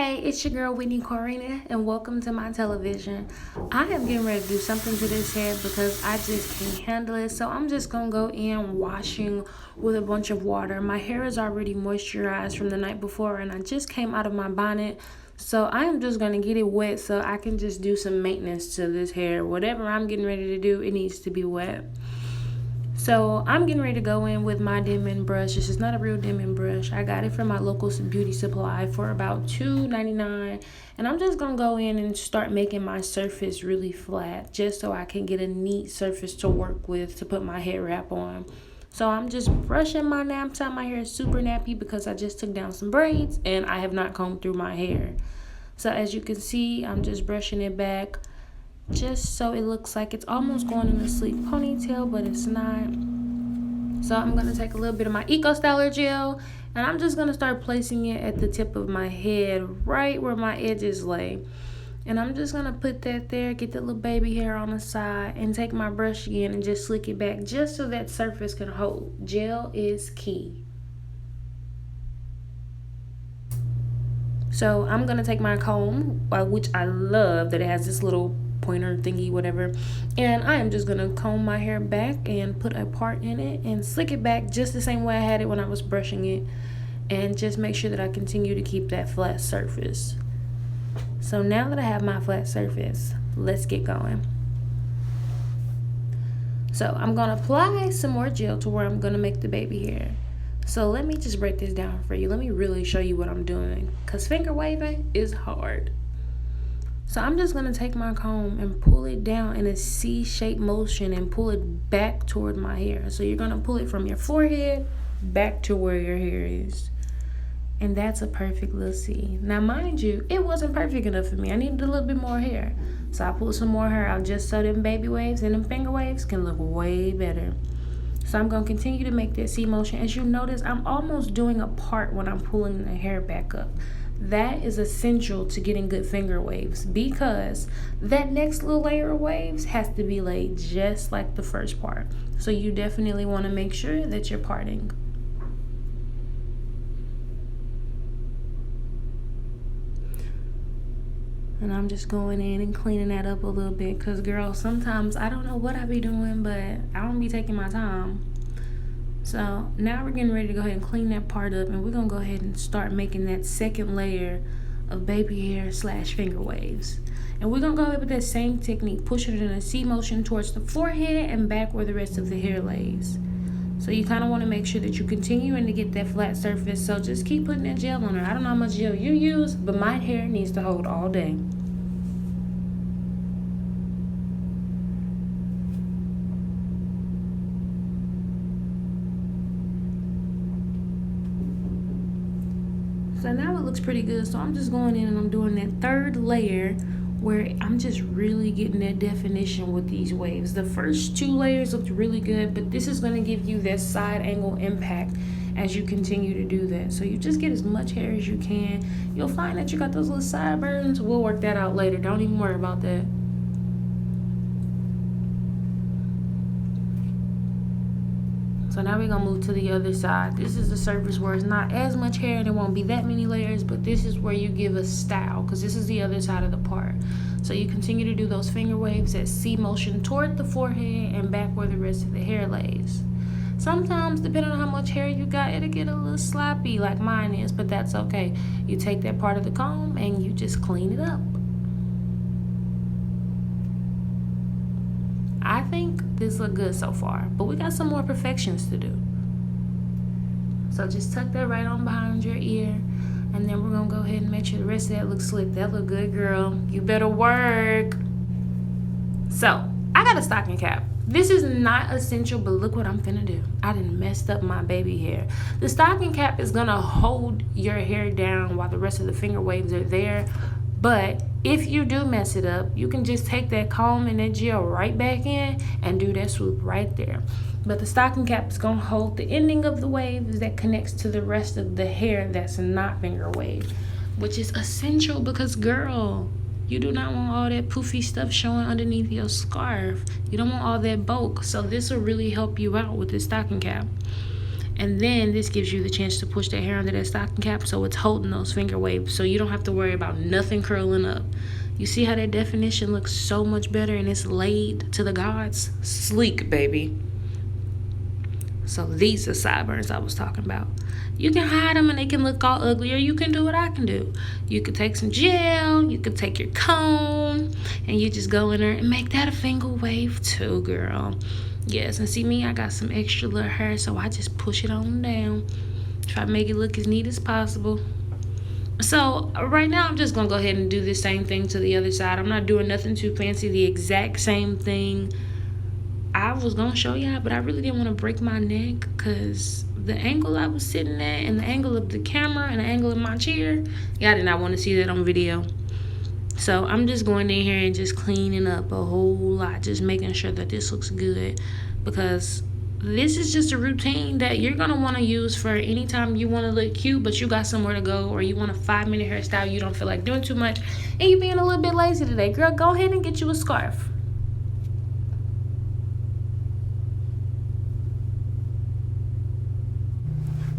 Hey, it's your girl Whitney Corena, and welcome to my television. I am getting ready to do something to this hair because I just can't handle it. So I'm just gonna go in washing with a bunch of water. My hair is already moisturized from the night before, and I just came out of my bonnet. So I am just gonna get it wet so I can just do some maintenance to this hair. Whatever I'm getting ready to do, it needs to be wet. So I'm getting ready to go in with my dimming brush. This is not a real dimming brush. I got it from my local beauty supply for about $2.99. And I'm just going to go in and start making my surface really flat just so I can get a neat surface to work with to put my hair wrap on. So I'm just brushing my nap time. My hair is super nappy because I just took down some braids and I have not combed through my hair. So as you can see, I'm just brushing it back, just so it looks like it's almost going in a sleek ponytail, but it's not. So I'm going to take a little bit of my Eco Styler gel, and I'm just going to start placing it at the tip of my head, right where my edges lay. And I'm just going to put that there, get that little baby hair on the side, and take my brush again and just slick it back just so that surface can hold. Gel is key. So I'm going to take my comb, which I love that it has this little pointer thingy, whatever, and I am just gonna comb my hair back and put a part in it and slick it back just the same way I had it when I was brushing it, and just make sure that I continue to keep that flat surface. So now that I have my flat surface, let's get going. So I'm gonna apply some more gel to where I'm gonna make the baby hair. So let me just break this down for you. Let me really show you what I'm doing, because finger waving is hard. So I'm just going to take my comb and pull it down in a C-shaped motion and pull it back toward my hair. So you're going to pull it from your forehead back to where your hair is. And that's a perfect little C. Now, mind you, it wasn't perfect enough for me. I needed a little bit more hair. So I pulled some more hair out just so them baby waves and them finger waves can look way better. So I'm going to continue to make that C motion. As you notice, I'm almost doing a part when I'm pulling the hair back up. That is essential to getting good finger waves, because that next little layer of waves has to be laid just like the first part. So you definitely want to make sure that you're parting. And I'm just going in and cleaning that up a little bit, because girl, sometimes I don't know what I be doing, but I don't be taking my time. So now we're getting ready to go ahead and clean that part up, and we're going to go ahead and start making that second layer of baby hair / finger waves. And we're going to go ahead with that same technique, pushing it in a C motion towards the forehead and back where the rest of the hair lays. So you kind of want to make sure that you're continuing to get that flat surface. So just keep putting that gel on her. I don't know how much gel you use, but my hair needs to hold all day. So now it looks pretty good. So I'm just going in and I'm doing that third layer where I'm just really getting that definition with these waves. The first two layers looked really good, but this is going to give you that side angle impact as you continue to do that. So you just get as much hair as you can. You'll find that you got those little sideburns. We'll work that out later. Don't even worry about that. So now we're going to move to the other side. This is the surface where it's not as much hair and it won't be that many layers, but this is where you give a style, because this is the other side of the part. So you continue to do those finger waves at C motion toward the forehead and back where the rest of the hair lays. Sometimes, depending on how much hair you got, it'll get a little sloppy like mine is, but that's okay. You take that part of the comb and you just clean it up. I think this look good so far, but we got some more perfections to do. So just tuck that right on behind your ear, and then we're gonna go ahead and make sure the rest of that looks slick. That look good, girl. You better work. So I got a stocking cap. This is not essential, but look what I'm finna do. I done messed up my baby hair. The stocking cap is gonna hold your hair down while the rest of the finger waves are there. But if you do mess it up, you can just take that comb and that gel right back in and do that swoop right there. But the stocking cap is going to hold the ending of the waves that connects to the rest of the hair that's not finger wave, which is essential because, girl, you do not want all that poofy stuff showing underneath your scarf. You don't want all that bulk. So this will really help you out with the stocking cap. And then this gives you the chance to push that hair under that stocking cap so it's holding those finger waves, so you don't have to worry about nothing curling up. You see how that definition looks so much better and it's laid to the gods? Sleek, baby. So these are sideburns I was talking about. You can hide them and they can look all ugly, or you can do what I can do. You could take some gel, you could take your comb, and you just go in there and make that a finger wave too, girl. Yes, and see me, I got some extra little hair, so I just push it on down. Try to make it look as neat as possible. So right now I'm just gonna go ahead and do the same thing to the other side. I'm not doing nothing too fancy, the exact same thing I was gonna show y'all, but I really didn't want to break my neck because the angle I was sitting at and the angle of the camera and the angle of my chair, y'all did not want to see that on video. So I'm just going in here and just cleaning up a whole lot, just making sure that this looks good, because this is just a routine that you're gonna want to use for anytime you want to look cute but you got somewhere to go, or you want a 5-minute hairstyle, you don't feel like doing too much and you being a little bit lazy today. Girl, go ahead and get you a scarf.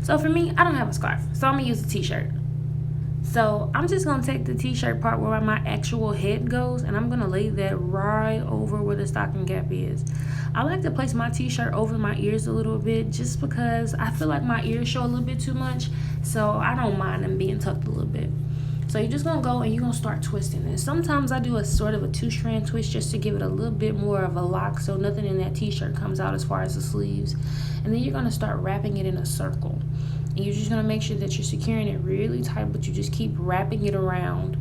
So for me, I don't have a scarf, so I'm gonna use a t-shirt. So I'm just gonna take the t-shirt part where my actual head goes, and I'm gonna lay that right over where the stocking cap is. I like to place my t-shirt over my ears a little bit just because I feel like my ears show a little bit too much, so I don't mind them being tucked a little bit. So you're just gonna go and you're gonna start twisting it. Sometimes I do a sort of a 2-strand twist just to give it a little bit more of a lock so nothing in that t-shirt comes out as far as the sleeves. And then you're gonna start wrapping it in a circle. And you're just gonna make sure that you're securing it really tight, but you just keep wrapping it around.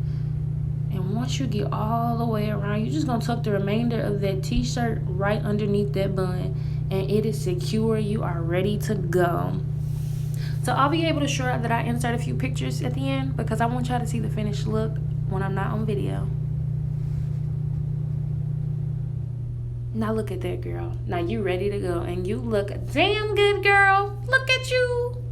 And once you get all the way around, you're just gonna tuck the remainder of that t-shirt right underneath that bun, and it is secure. You are ready to go. So I'll be able to show that I insert a few pictures at the end because I want y'all to see the finished look when I'm not on video. Now look at that, girl. Now you ready to go and you look damn good, girl. Look at you.